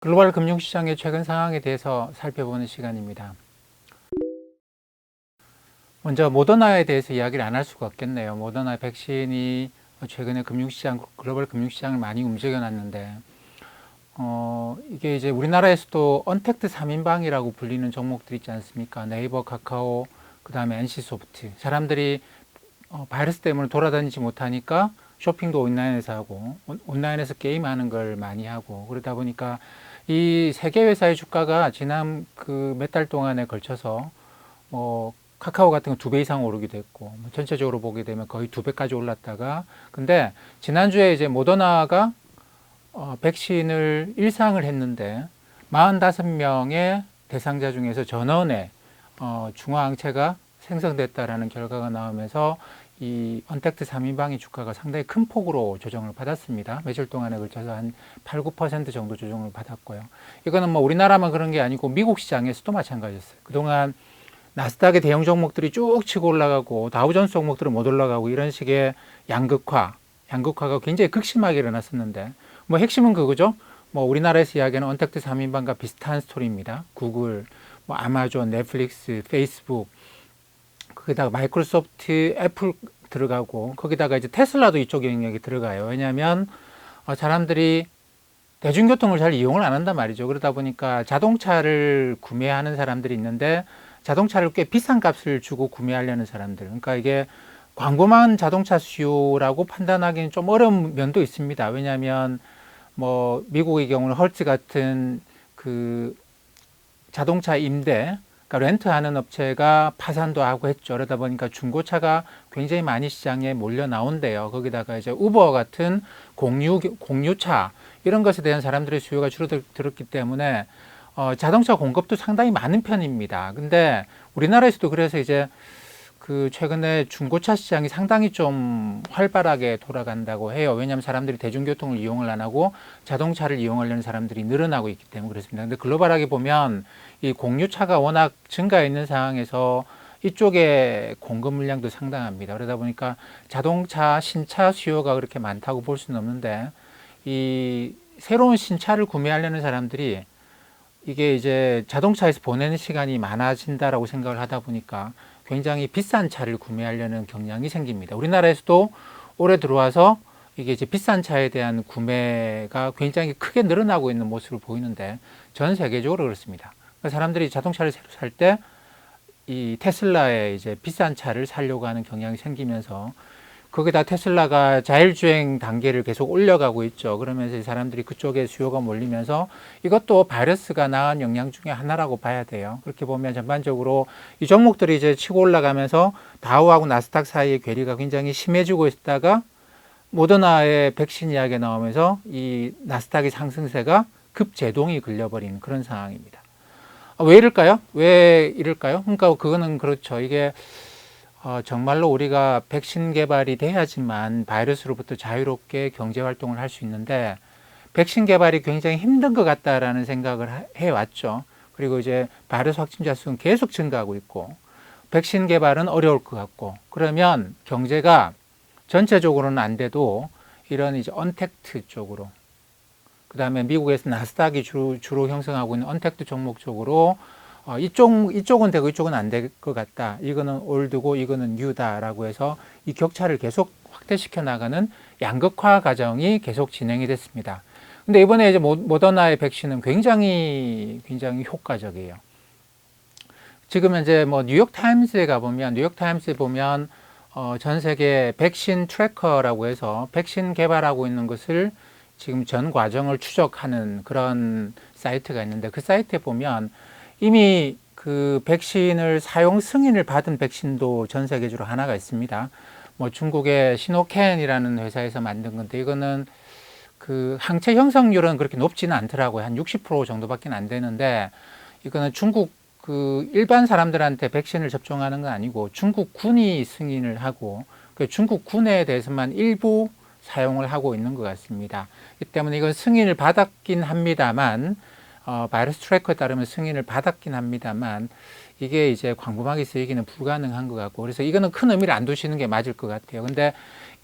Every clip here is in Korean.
글로벌 금융시장의 최근 상황에 대해서 살펴보는 시간입니다. 먼저 모더나에 대해서 이야기를 안 할 수가 없겠네요. 모더나 백신이 최근에 금융시장, 글로벌 금융시장을 많이 움직여놨는데, 이게 이제 우리나라에서도 언택트 3인방이라고 불리는 종목들 있지 않습니까? 네이버, 카카오, 그 다음에 NC소프트. 사람들이 바이러스 때문에 돌아다니지 못하니까 쇼핑도 온라인에서 하고, 온라인에서 게임하는 걸 많이 하고, 그러다 보니까 이 세 개 회사의 주가가 지난 그 몇 달 동안에 걸쳐서 카카오 같은 건 2배 이상 오르기도 했고, 전체적으로 보게 되면 거의 2배까지 올랐다가, 근데 지난주에 이제 모더나가 백신을 일상을 했는데 45명의 대상자 중에서 전원의 중화항체가 생성됐다라는 결과가 나오면서 이 언택트 3인방의 주가가 상당히 큰 폭으로 조정을 받았습니다. 며칠 동안에 걸쳐서 한 8, 9% 정도 조정을 받았고요. 이거는 뭐 우리나라만 그런 게 아니고 미국 시장에서도 마찬가지였어요. 그동안 나스닥의 대형 종목들이 쭉 치고 올라가고 다우존스 종목들은 못 올라가고 이런 식의 양극화가 굉장히 극심하게 일어났었는데 뭐 핵심은 그거죠. 뭐 우리나라에서 이야기하는 언택트 3인방과 비슷한 스토리입니다. 구글, 뭐 아마존, 넷플릭스, 페이스북, 거기다가 마이크로소프트, 애플 들어가고 거기다가 이제 테슬라도 이쪽 영역에 들어가요. 왜냐하면 사람들이 대중교통을 잘 이용을 안 한단 말이죠. 그러다 보니까 자동차를 구매하는 사람들이 있는데 자동차를 꽤 비싼 값을 주고 구매하려는 사람들. 그러니까 이게 광범한 자동차 수요라고 판단하기는 좀 어려운 면도 있습니다. 왜냐하면 뭐 미국의 경우는 헐츠 같은 그 자동차 임대, 그러니까 렌트하는 업체가 파산도 하고 했죠. 그러다 보니까 중고차가 굉장히 많이 시장에 몰려 나온대요. 거기다가 이제 우버 같은 공유차 이런 것에 대한 사람들의 수요가 줄어들었기 때문에 자동차 공급도 상당히 많은 편입니다. 근데 우리나라에서도 그래서 이제 그 최근에 중고차 시장이 상당히 좀 활발하게 돌아간다고 해요. 왜냐하면 사람들이 대중교통을 이용을 안 하고 자동차를 이용하려는 사람들이 늘어나고 있기 때문에 그렇습니다. 근데 글로벌하게 보면 이 공유차가 워낙 증가해 있는 상황에서 이쪽에 공급 물량도 상당합니다. 그러다 보니까 자동차 신차 수요가 그렇게 많다고 볼 수는 없는데 이 새로운 신차를 구매하려는 사람들이 이게 이제 자동차에서 보내는 시간이 많아진다라고 생각을 하다 보니까 굉장히 비싼 차를 구매하려는 경향이 생깁니다. 우리나라에서도 올해 들어와서 이게 이제 비싼 차에 대한 구매가 굉장히 크게 늘어나고 있는 모습을 보이는데 전 세계적으로 그렇습니다. 사람들이 자동차를 새로 살 때 이 테슬라의 이제 비싼 차를 사려고 하는 경향이 생기면서 거기다 테슬라가 자율주행 단계를 계속 올려가고 있죠. 그러면서 사람들이 그쪽에 수요가 몰리면서 이것도 바이러스가 낳은 영향 중에 하나라고 봐야 돼요. 그렇게 보면 전반적으로 이 종목들이 이제 치고 올라가면서 다우하고 나스닥 사이의 괴리가 굉장히 심해지고 있다가 모더나의 백신 이야기가 나오면서 이 나스닥의 상승세가 급제동이 걸려버린 그런 상황입니다. 왜 이럴까요? 왜 이럴까요? 그러니까 그거는 그렇죠. 이게 정말로 우리가 백신 개발이 돼야지만 바이러스로부터 자유롭게 경제 활동을 할 수 있는데 백신 개발이 굉장히 힘든 것 같다라는 생각을 해왔죠. 그리고 이제 바이러스 확진자 수는 계속 증가하고 있고 백신 개발은 어려울 것 같고 그러면 경제가 전체적으로는 안 돼도 이런 이제 언택트 쪽으로 그 다음에 미국에서 나스닥이 주로 형성하고 있는 언택트 종목 쪽으로 이쪽은 되고 이쪽은 안 될 것 같다. 이거는 올드고 이거는 뉴다라고 해서 이 격차를 계속 확대시켜 나가는 양극화 과정이 계속 진행이 됐습니다. 근데 이번에 이제 모더나의 백신은 굉장히 효과적이에요. 지금 현재 뭐 뉴욕타임스에 가보면 전 세계 백신 트래커라고 해서 백신 개발하고 있는 것을 지금 전 과정을 추적하는 그런 사이트가 있는데 그 사이트에 보면 이미 그 백신을 사용 승인을 받은 백신도 전 세계적으로 하나가 있습니다. 뭐 중국의 시노켄이라는 회사에서 만든 건데 이거는 그 항체 형성률은 그렇게 높지는 않더라고요. 한 60% 정도밖에 안 되는데 이거는 중국 그 일반 사람들한테 백신을 접종하는 건 아니고 중국 군이 승인을 하고 그 중국 군에 대해서만 일부 사용을 하고 있는 것 같습니다. 이 때문에 이건 승인을 받았긴 합니다만 바이러스 트래커에 따르면 승인을 받았긴 합니다만 이게 이제 광범하게 쓰이기는 불가능한 것 같고 그래서 이거는 큰 의미를 안 두시는 게 맞을 것 같아요. 근데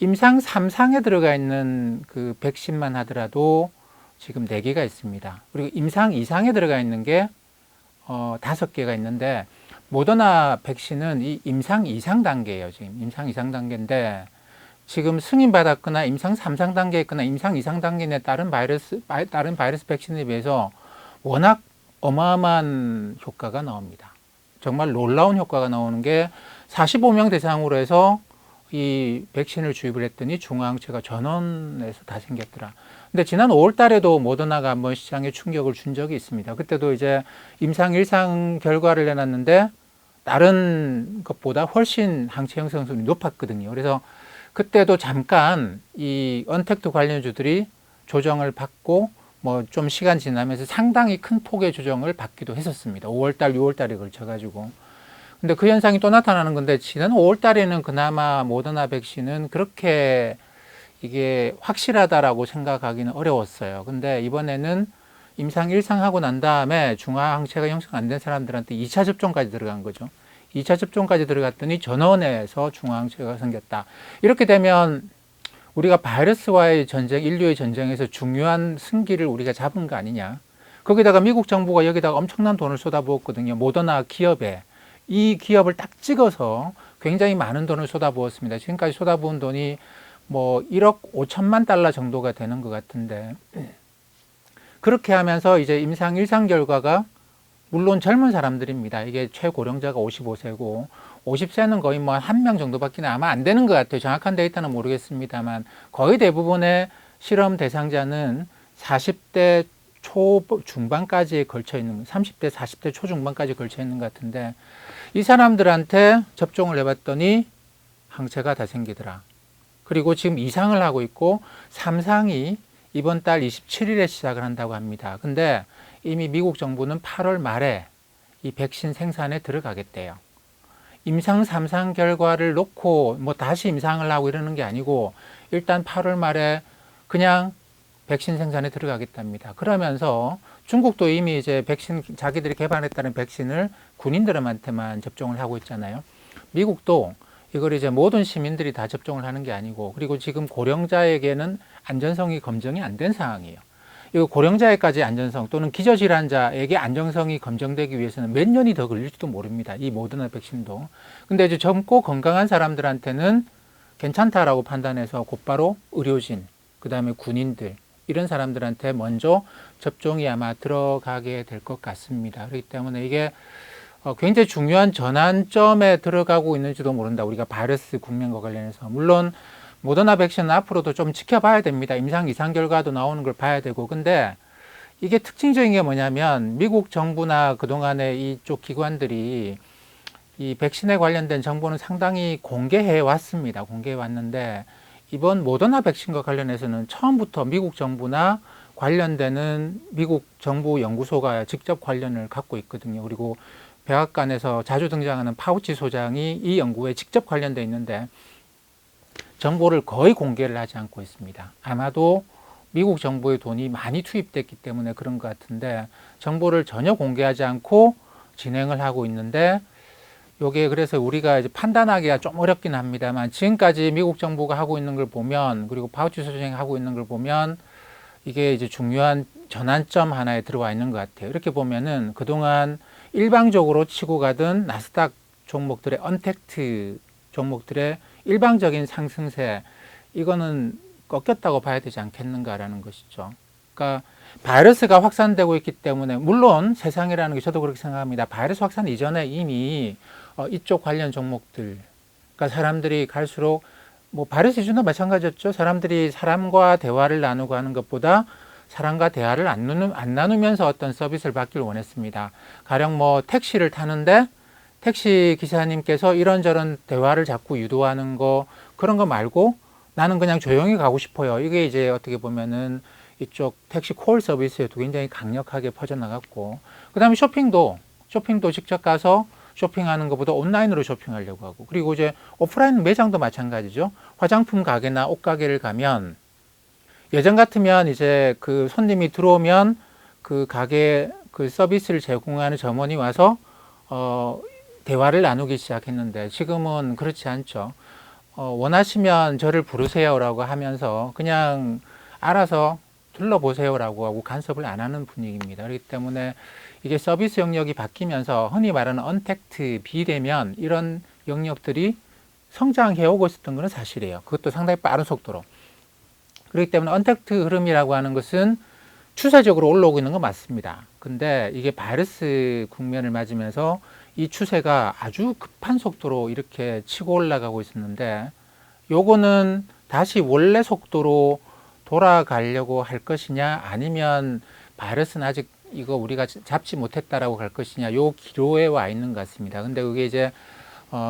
임상 3상에 들어가 있는 그 백신만 하더라도 지금 4개가 있습니다. 그리고 임상 이상에 들어가 있는 게 5개가 있는데, 모더나 백신은 이 임상 이상 단계예요. 지금 임상 이상 단계인데, 지금 승인받았거나 임상 3상 단계에 있거나 임상 이상 단계에 다른 바이러스 백신에 비해서 워낙 어마어마한 효과가 나옵니다. 정말 놀라운 효과가 나오는 게 45명 대상으로 해서 이 백신을 주입을 했더니 중화항체가 전원에서 다 생겼더라. 근데 지난 5월 달에도 모더나가 한번 시장에 충격을 준 적이 있습니다. 그때도 이제 임상 1상 결과를 내놨는데 다른 것보다 훨씬 항체 형성률이 높았거든요. 그래서 그때도 잠깐 이 언택트 관련주들이 조정을 받고 뭐 좀 시간 지나면서 상당히 큰 폭의 조정을 받기도 했었습니다. 5월달, 6월달에 걸쳐가지고. 근데 그 현상이 또 나타나는 건데, 지난 5월달에는 그나마 모더나 백신은 그렇게 이게 확실하다라고 생각하기는 어려웠어요. 근데 이번에는 임상 1상 하고 난 다음에 중화항체가 형성 안 된 사람들한테 2차 접종까지 들어간 거죠. 2차 접종까지 들어갔더니 전원에서 중화항체가 생겼다. 이렇게 되면 우리가 바이러스와의 전쟁, 인류의 전쟁에서 중요한 승기를 우리가 잡은 거 아니냐. 거기다가 미국 정부가 여기다가 엄청난 돈을 쏟아부었거든요. 모더나 기업에. 이 기업을 딱 찍어서 굉장히 많은 돈을 쏟아부었습니다. 지금까지 쏟아부은 돈이 뭐 1억 5천만 달러 정도가 되는 것 같은데, 그렇게 하면서 이제 임상 1상 결과가 물론 젊은 사람들입니다. 이게 최고령자가 55세고 50세는 거의 뭐 한 명 정도밖에 아마 안 되는 것 같아요. 정확한 데이터는 모르겠습니다만 거의 대부분의 실험 대상자는 40대 초중반까지 걸쳐 있는, 30대 40대 초중반까지 걸쳐 있는 것 같은데, 이 사람들한테 접종을 해봤더니 항체가 다 생기더라. 그리고 지금 2상을 하고 있고 3상이 이번 달 27일에 시작을 한다고 합니다. 근데 이미 미국 정부는 8월 말에 이 백신 생산에 들어가겠대요. 임상 3상 결과를 놓고 뭐 다시 임상을 하고 이러는 게 아니고 일단 8월 말에 그냥 백신 생산에 들어가겠답니다. 그러면서 중국도 이미 이제 백신, 자기들이 개발했다는 백신을 군인들한테만 접종을 하고 있잖아요. 미국도 이걸 이제 모든 시민들이 다 접종을 하는 게 아니고, 그리고 지금 고령자에게는 안전성이 검증이 안 된 상황이에요. 이거 고령자에까지 안전성 또는 기저질환자에게 안정성이 검증되기 위해서는 몇 년이 더 걸릴지도 모릅니다. 이 모더나 백신도. 근데 이제 젊고 건강한 사람들한테는 괜찮다라고 판단해서 곧바로 의료진, 그 다음에 군인들, 이런 사람들한테 먼저 접종이 아마 들어가게 될 것 같습니다. 그렇기 때문에 이게 굉장히 중요한 전환점에 들어가고 있는지도 모른다. 우리가 바이러스 국면과 관련해서. 물론 모더나 백신은 앞으로도 좀 지켜봐야 됩니다. 임상 이상 결과도 나오는 걸 봐야 되고. 근데 이게 특징적인 게 뭐냐면 미국 정부나 그동안의 이쪽 기관들이 이 백신에 관련된 정보는 상당히 공개해 왔습니다. 공개해 왔는데 이번 모더나 백신과 관련해서는 처음부터 미국 정부나 관련되는 미국 정부 연구소가 직접 관련을 갖고 있거든요. 그리고 백악관에서 자주 등장하는 파우치 소장이 이 연구에 직접 관련되어 있는데 정보를 거의 공개를 하지 않고 있습니다. 아마도 미국 정부의 돈이 많이 투입됐기 때문에 그런 것 같은데 정보를 전혀 공개하지 않고 진행을 하고 있는데, 요게 그래서 우리가 이제 판단하기가 좀 어렵긴 합니다만 지금까지 미국 정부가 하고 있는 걸 보면, 그리고 파우치 소장이 하고 있는 걸 보면 이게 이제 중요한 전환점 하나에 들어와 있는 것 같아요. 이렇게 보면은 그동안 일방적으로 치고 가던 나스닥 종목들의 언택트 종목들의 일방적인 상승세, 이거는 꺾였다고 봐야 되지 않겠는가라는 것이죠. 그러니까 바이러스가 확산되고 있기 때문에, 물론 세상이라는 게 저도 그렇게 생각합니다. 바이러스 확산 이전에 이미 이쪽 관련 종목들, 그러니까 사람들이 갈수록 뭐 바이러스 이전도 마찬가지였죠. 사람들이 사람과 대화를 나누고 하는 것보다 사람과 대화를 안 나누면서 어떤 서비스를 받기를 원했습니다. 가령 뭐 택시를 타는데 택시 기사님께서 이런저런 대화를 자꾸 유도하는 거, 그런 거 말고 나는 그냥 조용히 가고 싶어요. 이게 이제 어떻게 보면은 이쪽 택시 콜 서비스에도 굉장히 강력하게 퍼져나갔고, 그 다음에 쇼핑도 직접 가서 쇼핑하는 것보다 온라인으로 쇼핑하려고 하고, 그리고 이제 오프라인 매장도 마찬가지죠. 화장품 가게나 옷 가게를 가면 예전 같으면 이제 그 손님이 들어오면 그 가게 그 서비스를 제공하는 점원이 와서 대화를 나누기 시작했는데 지금은 그렇지 않죠. 원하시면 저를 부르세요라고 하면서 그냥 알아서 둘러보세요라고 하고 간섭을 안 하는 분위기입니다. 그렇기 때문에 이게 서비스 영역이 바뀌면서 흔히 말하는 언택트, 비대면 이런 영역들이 성장해 오고 있었던 것은 사실이에요. 그것도 상당히 빠른 속도로. 그렇기 때문에 언택트 흐름이라고 하는 것은 추세적으로 올라오고 있는 건 맞습니다. 근데 이게 바이러스 국면을 맞으면서 이 추세가 아주 급한 속도로 이렇게 치고 올라가고 있었는데 요거는 다시 원래 속도로 돌아가려고 할 것이냐 아니면 바이러스는 아직 이거 우리가 잡지 못했다라고 갈 것이냐 요 기로에 와 있는 것 같습니다. 근데 그게 이제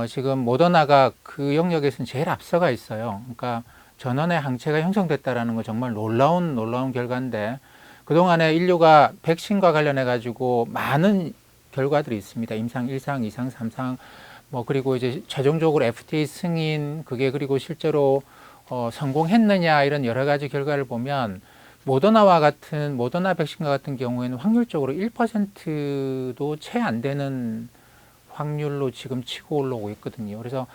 지금 모더나가 그 영역에서는 제일 앞서가 있어요. 그러니까 전원의 항체가 형성됐다라는 거 정말 놀라운 결과인데 그동안에 인류가 백신과 관련해 가지고 많은 결과들이 있습니다. 임상 1상, 2상, 3상 뭐 그리고 이제 최종적으로 FDA 승인 그게 그리고 실제로 성공했느냐 이런 여러 가지 결과를 보면 모더나 백신과 같은 경우에는 확률적으로 1%도 채 안 되는 확률로 지금 치고 올라오고 있거든요. 그래서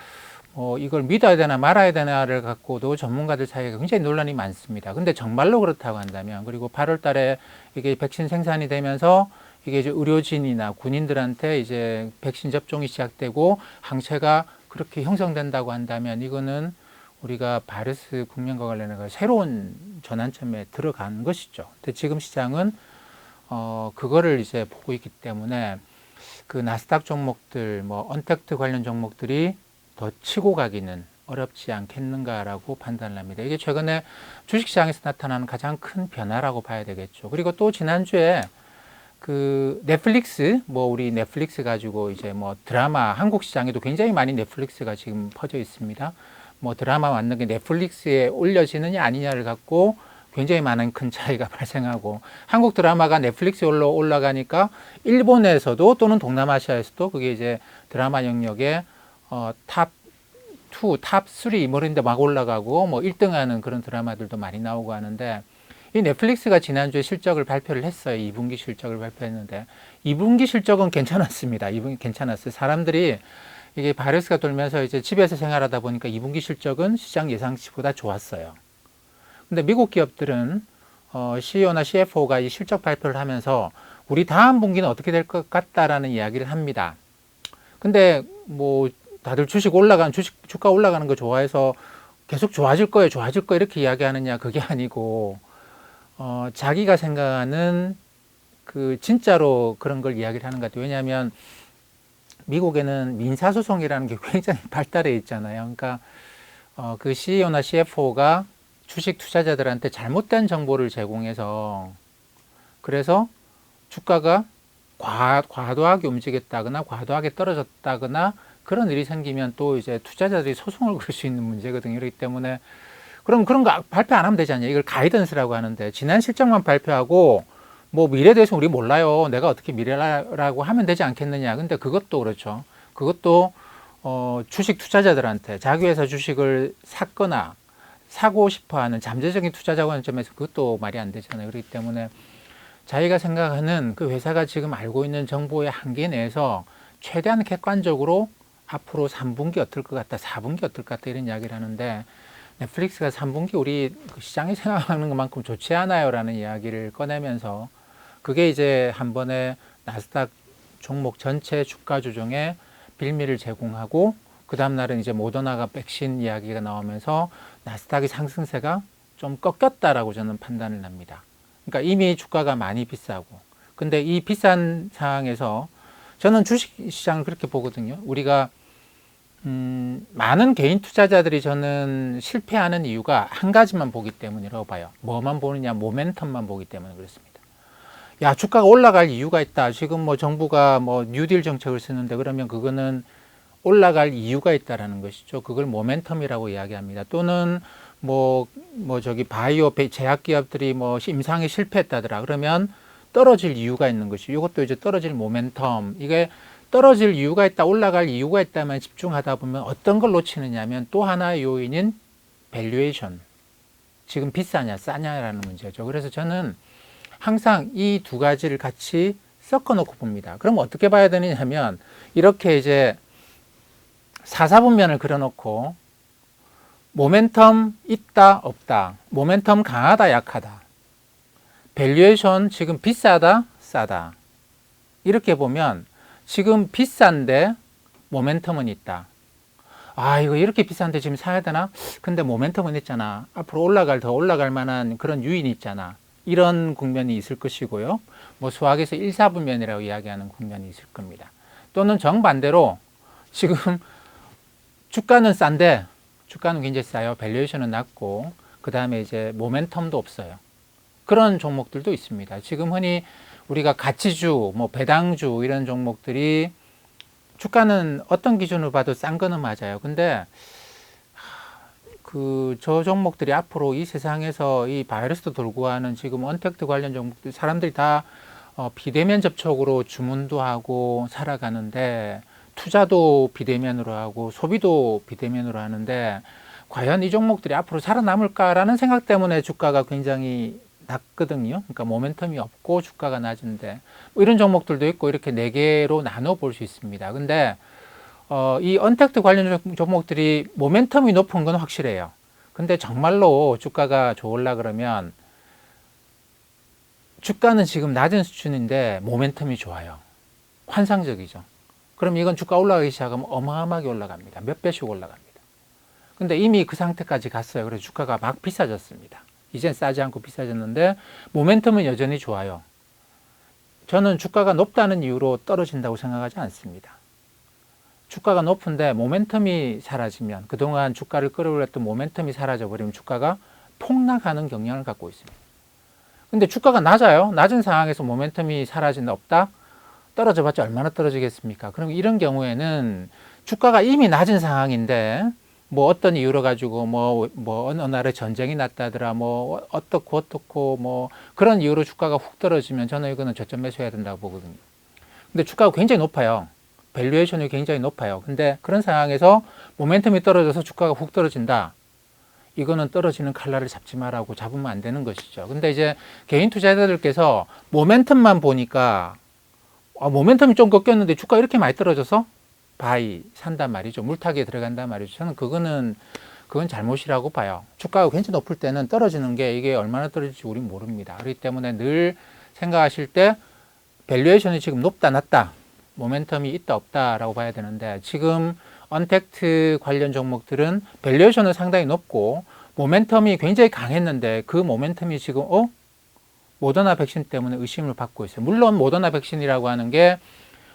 이걸 믿어야 되나 말아야 되나를 갖고도 전문가들 사이에 굉장히 논란이 많습니다. 근데 정말로 그렇다고 한다면 그리고 8월 달에 이게 백신 생산이 되면서 이게 이제 의료진이나 군인들한테 이제 백신 접종이 시작되고 항체가 그렇게 형성된다고 한다면 이거는 우리가 바이러스 국면과 관련해서 새로운 전환점에 들어간 것이죠. 근데 지금 시장은 그거를 이제 보고 있기 때문에 그 나스닥 종목들, 뭐 언택트 관련 종목들이 더 치고 가기는 어렵지 않겠는가라고 판단을 합니다. 이게 최근에 주식시장에서 나타나는 가장 큰 변화라고 봐야 되겠죠. 그리고 또 지난주에 그 넷플릭스, 뭐 우리 넷플릭스 가지고 이제 뭐 드라마, 한국 시장에도 굉장히 많이 넷플릭스가 지금 퍼져 있습니다. 뭐 드라마 만든 게 넷플릭스에 올려지느냐 아니냐를 갖고 굉장히 많은 큰 차이가 발생하고 한국 드라마가 넷플릭스에 올라가니까 일본에서도 또는 동남아시아에서도 그게 이제 드라마 영역에 탑 2, 탑 3, 뭐 이런 데 막 올라가고 뭐 1등 하는 그런 드라마들도 많이 나오고 하는데 이 넷플릭스가 지난주에 실적을 발표를 했어요. 2분기 실적을 발표했는데 2분기 실적은 괜찮았습니다. 2분기 괜찮았어요. 사람들이 이게 바이러스가 돌면서 이제 집에서 생활하다 보니까 2분기 실적은 시장 예상치보다 좋았어요. 근데 미국 기업들은 CEO나 CFO가 이 실적 발표를 하면서 우리 다음 분기는 어떻게 될 것 같다라는 이야기를 합니다. 근데 뭐 다들 주가 올라가는 거 좋아해서 계속 좋아질 거예요 이렇게 이야기하느냐 그게 아니고 자기가 생각하는 그 진짜로 그런 걸 이야기를 하는 것 같아요. 왜냐하면 미국에는 민사소송이라는 게 굉장히 발달해 있잖아요. 그러니까 그 CEO나 CFO가 주식 투자자들한테 잘못된 정보를 제공해서 그래서 주가가 과도하게 움직였다거나 과도하게 떨어졌다거나 그런 일이 생기면 또 이제 투자자들이 소송을 걸 수 있는 문제거든요. 그렇기 때문에 그럼 그런 거 발표 안 하면 되지 않냐. 이걸 가이던스라고 하는데 지난 실적만 발표하고 뭐 미래에 대해서 우리 몰라요. 내가 어떻게 미래라고 하면 되지 않겠느냐. 근데 그것도 그렇죠. 그것도 주식 투자자들한테 자기 회사 주식을 샀거나 사고 싶어하는 잠재적인 투자자 관점에서 그것도 말이 안 되잖아요. 그렇기 때문에 자기가 생각하는 그 회사가 지금 알고 있는 정보의 한계 내에서 최대한 객관적으로 앞으로 3분기 어떨 것 같다, 4분기 어떨 것 같다 이런 이야기를 하는데 넷플릭스가 3분기 우리 시장이 생각하는 것만큼 좋지 않아요 라는 이야기를 꺼내면서 그게 이제 한 번에 나스닥 종목 전체 주가 조정에 빌미를 제공하고 그 다음날은 이제 모더나가 백신 이야기가 나오면서 나스닥의 상승세가 좀 꺾였다라고 저는 판단을 합니다. 그러니까 이미 주가가 많이 비싸고 근데 이 비싼 상황에서 저는 주식시장을 그렇게 보거든요. 우리가 많은 개인 투자자들이 저는 실패하는 이유가 한 가지만 보기 때문이라고 봐요. 뭐만 보느냐, 모멘텀만 보기 때문에 그렇습니다. 야, 주가가 올라갈 이유가 있다. 지금 뭐 정부가 뭐 뉴딜 정책을 쓰는데 그러면 그거는 올라갈 이유가 있다라는 것이죠. 그걸 모멘텀이라고 이야기합니다. 또는 저기 바이오 제약 기업들이 뭐 임상에 실패했다더라. 그러면 떨어질 이유가 있는 것이 이것도 이제 떨어질 모멘텀. 이게 떨어질 이유가 있다, 올라갈 이유가 있다면 집중하다 보면 어떤 걸 놓치느냐면 또 하나의 요인인 밸류에이션. 지금 비싸냐, 싸냐라는 문제죠. 그래서 저는 항상 이 두 가지를 같이 섞어 놓고 봅니다. 그럼 어떻게 봐야 되느냐면 이렇게 이제 사사분면을 그려 놓고 모멘텀 있다, 없다. 모멘텀 강하다, 약하다. 밸류에이션 지금 비싸다, 싸다. 이렇게 보면 지금 비싼데 모멘텀은 있다. 아, 이거 이렇게 비싼데 지금 사야 되나? 근데 모멘텀은 있잖아. 앞으로 더 올라갈 만한 그런 유인이 있잖아. 이런 국면이 있을 것이고요. 뭐 수학에서 1, 4분면이라고 이야기하는 국면이 있을 겁니다. 또는 정반대로 지금 주가는 싼데 주가는 굉장히 싸요. 밸류에이션은 낮고 그 다음에 이제 모멘텀도 없어요. 그런 종목들도 있습니다. 지금 흔히 우리가 가치주, 뭐 배당주 이런 종목들이 주가는 어떤 기준으로 봐도 싼 거는 맞아요. 근데 저 종목들이 앞으로 이 세상에서 이 바이러스도 돌고 하는 지금 언택트 관련 종목들 사람들이 다 비대면 접촉으로 주문도 하고 살아가는데 투자도 비대면으로 하고 소비도 비대면으로 하는데 과연 이 종목들이 앞으로 살아남을까라는 생각 때문에 주가가 굉장히 낮거든요. 그러니까 모멘텀이 없고 주가가 낮은데 뭐 이런 종목들도 있고 이렇게 네 개로 나눠 볼 수 있습니다. 근데 이 언택트 관련 종목들이 모멘텀이 높은 건 확실해요. 근데 정말로 주가가 좋으려 그러면 주가는 지금 낮은 수준인데 모멘텀이 좋아요. 환상적이죠. 그럼 이건 주가 올라가기 시작하면 어마어마하게 올라갑니다. 몇 배씩 올라갑니다. 근데 이미 그 상태까지 갔어요. 그래서 주가가 막 비싸졌습니다. 이젠 싸지 않고 비싸졌는데 모멘텀은 여전히 좋아요. 저는 주가가 높다는 이유로 떨어진다고 생각하지 않습니다. 주가가 높은데 모멘텀이 사라지면 그동안 주가를 끌어올렸던 모멘텀이 사라져 버리면 주가가 폭락하는 경향을 갖고 있습니다. 근데 주가가 낮아요. 낮은 상황에서 모멘텀이 사라진다 없다? 떨어져 봤자 얼마나 떨어지겠습니까? 그럼 이런 경우에는 주가가 이미 낮은 상황인데 뭐 어떤 이유로 가지고 뭐 어느 날에 전쟁이 났다더라 뭐 어떻고 뭐 그런 이유로 주가가 훅 떨어지면 저는 이거는 저점 매수해야 된다고 보거든요. 근데 주가가 굉장히 높아요. 밸류에이션이 굉장히 높아요. 근데 그런 상황에서 모멘텀이 떨어져서 주가가 훅 떨어진다. 이거는 떨어지는 칼날을 잡지 말라고 잡으면 안 되는 것이죠. 근데 이제 개인 투자자들께서 모멘텀만 보니까 모멘텀이 좀 꺾였는데 주가 이렇게 많이 떨어져서 바이 산단 말이죠. 물타기에 들어간단 말이죠. 저는 그건 잘못이라고 봐요. 주가가 굉장히 높을 때는 떨어지는 게 이게 얼마나 떨어질지 우린 모릅니다. 그렇기 때문에 늘 생각하실 때 밸류에이션이 지금 높다 낮다 모멘텀이 있다 없다라고 봐야 되는데 지금 언택트 관련 종목들은 밸류에이션은 상당히 높고 모멘텀이 굉장히 강했는데 그 모멘텀이 지금 모더나 백신 때문에 의심을 받고 있어요. 물론 모더나 백신이라고 하는 게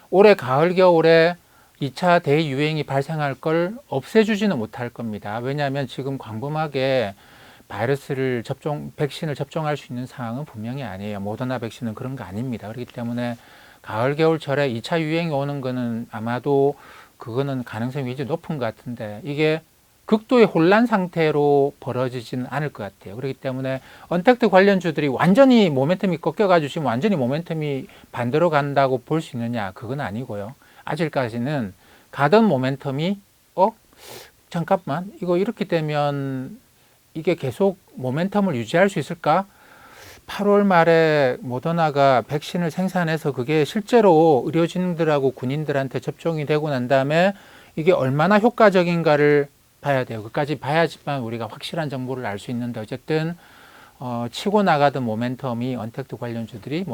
올해 가을 겨울에 2차 대유행이 발생할 걸 없애주지는 못할 겁니다. 왜냐하면 지금 광범하게 백신을 접종할 수 있는 상황은 분명히 아니에요. 모더나 백신은 그런 거 아닙니다. 그렇기 때문에 가을 겨울철에 2차 유행이 오는 거는 아마도 그거는 가능성이 굉장히 높은 것 같은데 이게 극도의 혼란 상태로 벌어지지는 않을 것 같아요. 그렇기 때문에 언택트 관련주들이 완전히 모멘텀이 꺾여가지고 지금 완전히 모멘텀이 반대로 간다고 볼 수 있느냐? 그건 아니고요. 아직까지는 가던 모멘텀이 잠깐만 이거 이렇게 되면 이게 계속 모멘텀을 유지할 수 있을까? 8월 말에 모더나가 백신을 생산해서 그게 실제로 의료진들하고 군인들한테 접종이 되고 난 다음에 이게 얼마나 효과적인가를 봐야 돼요. 그까지 봐야지만 우리가 확실한 정보를 알 수 있는데 어쨌든 치고 나가던 모멘텀이 언택트 관련주들이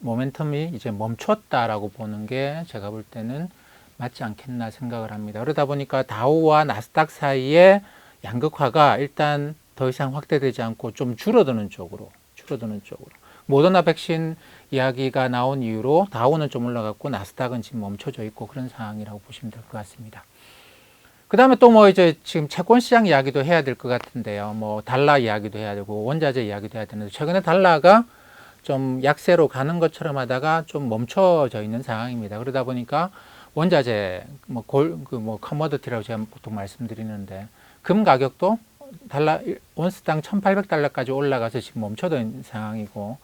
모멘텀이 이제 멈췄다라고 보는 게 제가 볼 때는 맞지 않겠나 생각을 합니다. 그러다 보니까 다우와 나스닥 사이의 양극화가 일단 더 이상 확대되지 않고 좀 줄어드는 쪽으로 모더나 백신 이야기가 나온 이후로 다우는 좀 올라갔고 나스닥은 지금 멈춰져 있고 그런 상황이라고 보시면 될 것 같습니다. 그 다음에 또 뭐 이제 지금 채권 시장 이야기도 해야 될 것 같은데요. 뭐 달러 이야기도 해야 되고 원자재 이야기도 해야 되는데 최근에 달러가 좀 약세로 가는 것처럼 하다가 좀 멈춰져 있는 상황입니다. 그러다 보니까 원자재 뭐 커머디티라고 제가 보통 말씀드리는데 금 가격도 달러 온스당 1,800달러까지 올라가서 지금 멈춰져 있는 상황이고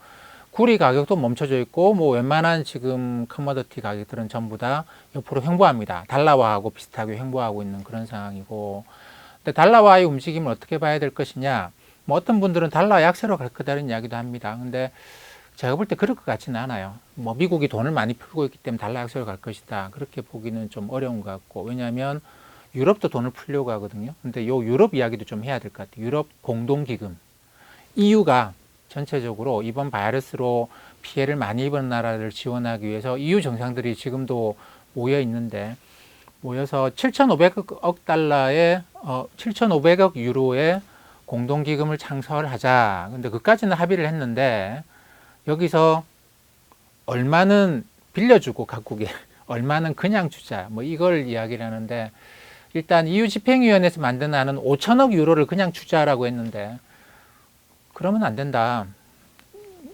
구리 가격도 멈춰져 있고 뭐 웬만한 지금 커머디티 가격들은 전부 다 옆으로 횡보합니다. 달러화하고 비슷하게 횡보하고 있는 그런 상황이고 근데 달러화의 움직임을 어떻게 봐야 될 것이냐 뭐 어떤 분들은 달러 약세로 갈 거다라는 이야기도 합니다. 근데 제가 볼 때 그럴 것 같지는 않아요. 뭐 미국이 돈을 많이 풀고 있기 때문에 달러 약세로 갈 것이다. 그렇게 보기는 좀 어려운 것 같고 왜냐하면 유럽도 돈을 풀려고 하거든요. 근데 요 유럽 이야기도 좀 해야 될 것 같아요. 유럽 공동기금. EU가 전체적으로 이번 바이러스로 피해를 많이 입은 나라를 지원하기 위해서 EU 정상들이 지금도 모여 있는데, 모여서 7,500억 달러의 7,500억 유로의 공동기금을 창설하자. 근데 그까지는 합의를 했는데, 여기서 얼마는 빌려주고 각국에 얼마는 그냥 주자, 뭐 이걸 이야기를 하는데, 일단 EU 집행위원회에서 만드는 5천억 유로를 그냥 주자라고 했는데, 그러면 안 된다.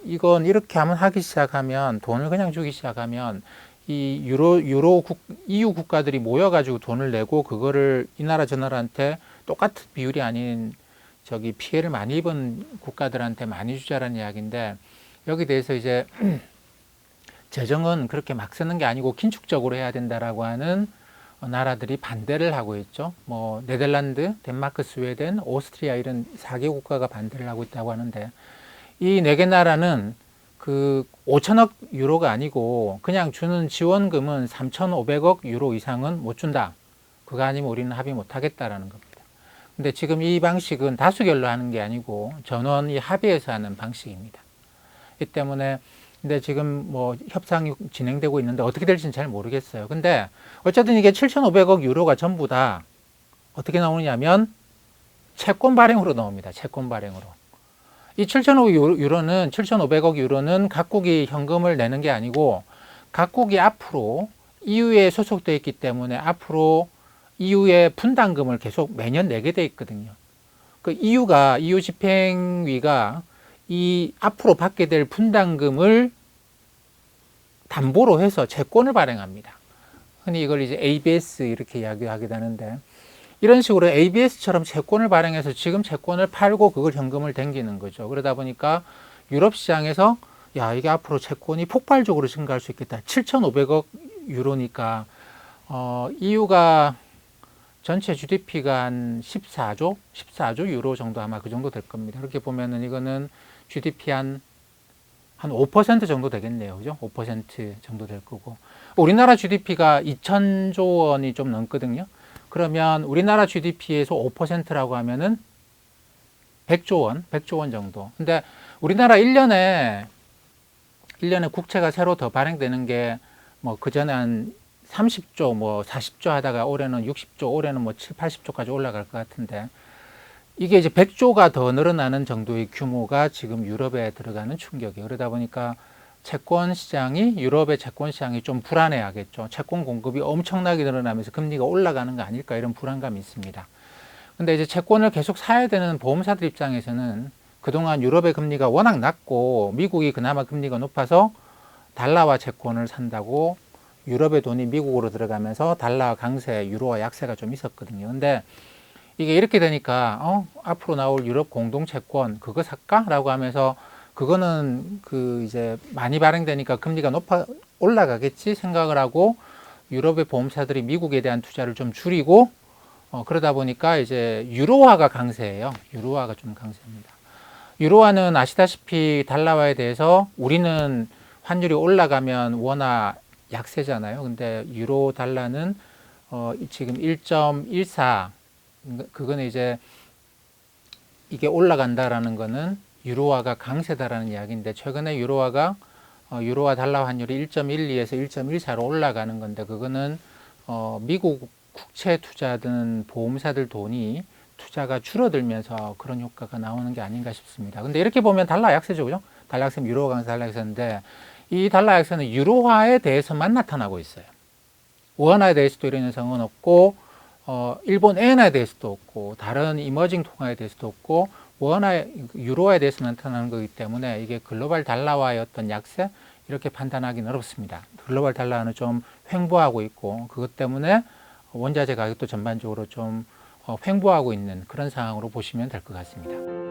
이건 이렇게 하면 하기 시작하면, 돈을 그냥 주기 시작하면 이 EU 국가들이 모여가지고 돈을 내고 그거를 이 나라 저 나라한테 똑같은 비율이 아닌 저기 피해를 많이 입은 국가들한테 많이 주자라는 이야기인데, 여기 대해서 이제 재정은 그렇게 막 쓰는 게 아니고 긴축적으로 해야 된다라고 하는 나라들이 반대를 하고 있죠. 뭐 네덜란드, 덴마크, 스웨덴, 오스트리아 이런 4개 국가가 반대를 하고 있다고 하는데, 이 4개 나라는 그 5천억 유로가 아니고 그냥 주는 지원금은 3,500억 유로 이상은 못 준다. 그거 아니면 우리는 합의 못 하겠다라는 겁니다. 근데 지금 이 방식은 다수결로 하는 게 아니고 전원이 합의해서 하는 방식입니다. 이 때문에 근데 지금 뭐 협상이 진행되고 있는데 어떻게 될지는 잘 모르겠어요. 근데 어쨌든 이게 7,500억 유로가 전부 다 어떻게 나오느냐면 채권 발행으로 나옵니다. 채권 발행으로. 이 7,500억 유로는 각국이 현금을 내는 게 아니고, 각국이 앞으로 EU에 소속되어 있기 때문에 앞으로 EU의 분담금을 계속 매년 내게 돼 있거든요. 그 EU 집행위가 이 앞으로 받게 될 분담금을 담보로 해서 채권을 발행합니다. 흔히 이걸 이제 ABS 이렇게 이야기하기도 하는데, 이런 식으로 ABS처럼 채권을 발행해서 지금 채권을 팔고 그걸 현금을 댕기는 거죠. 그러다 보니까 유럽 시장에서 야, 이게 앞으로 채권이 폭발적으로 증가할 수 있겠다. 7,500억 유로니까 EU가 전체 GDP가 한 14조 유로 정도 아마 그 정도 될 겁니다. 이렇게 보면은 이거는 GDP 한 5% 정도 되겠네요. 그죠? 5% 정도 될 거고. 우리나라 GDP가 2,000조 원이 좀 넘거든요. 그러면 우리나라 GDP에서 5%라고 하면은 100조 원 정도. 근데 우리나라 1년에 국채가 새로 더 발행되는 게 뭐 그전에 한 30조, 뭐 40조 하다가 올해는 60조, 올해는 뭐 7, 80조까지 올라갈 것 같은데, 이게 이제 100조가 더 늘어나는 정도의 규모가 지금 유럽에 들어가는 충격이에요. 그러다 보니까 유럽의 채권 시장이 좀 불안해하겠죠. 채권 공급이 엄청나게 늘어나면서 금리가 올라가는 거 아닐까, 이런 불안감이 있습니다. 근데 이제 채권을 계속 사야 되는 보험사들 입장에서는 그동안 유럽의 금리가 워낙 낮고 미국이 그나마 금리가 높아서 달러화 채권을 산다고 유럽의 돈이 미국으로 들어가면서 달러 강세, 유로화 약세가 좀 있었거든요. 근데 이게 이렇게 되니까 앞으로 나올 유럽 공동채권 그거 살까? 라고 하면서, 그거는 이제 많이 발행되니까 금리가 올라가겠지 생각을 하고 유럽의 보험사들이 미국에 대한 투자를 좀 줄이고, 그러다 보니까 이제 유로화가 강세예요. 유로화가 좀 강세입니다. 유로화는 아시다시피 달러화에 대해서 우리는 환율이 올라가면 워낙 약세잖아요. 근데 유로 달러는 지금 1.14, 그거는 이제 이게 올라간다라는 거는 유로화가 강세다라는 이야기인데, 최근에 유로화 달러 환율이 1.12에서 1.14로 올라가는 건데, 그거는 미국 국채 투자든 보험사들 돈이 투자가 줄어들면서 그런 효과가 나오는 게 아닌가 싶습니다. 근데 이렇게 보면 달러 약세죠, 그죠? 달러 약세면 유로화 강세, 달러 약세인데, 이 달러 약세는 유로화에 대해서만 나타나고 있어요. 원화에 대해서도 이런 현상은 없고, 일본 엔화에 대해서도 없고, 다른 이머징 통화에 대해서도 없고, 유로화에 대해서 나타나는 거기 때문에 이게 글로벌 달러화의 어떤 약세, 이렇게 판단하기는 어렵습니다. 글로벌 달러는 좀 횡보하고 있고, 그것 때문에 원자재 가격도 전반적으로 좀 횡보하고 있는 그런 상황으로 보시면 될 것 같습니다.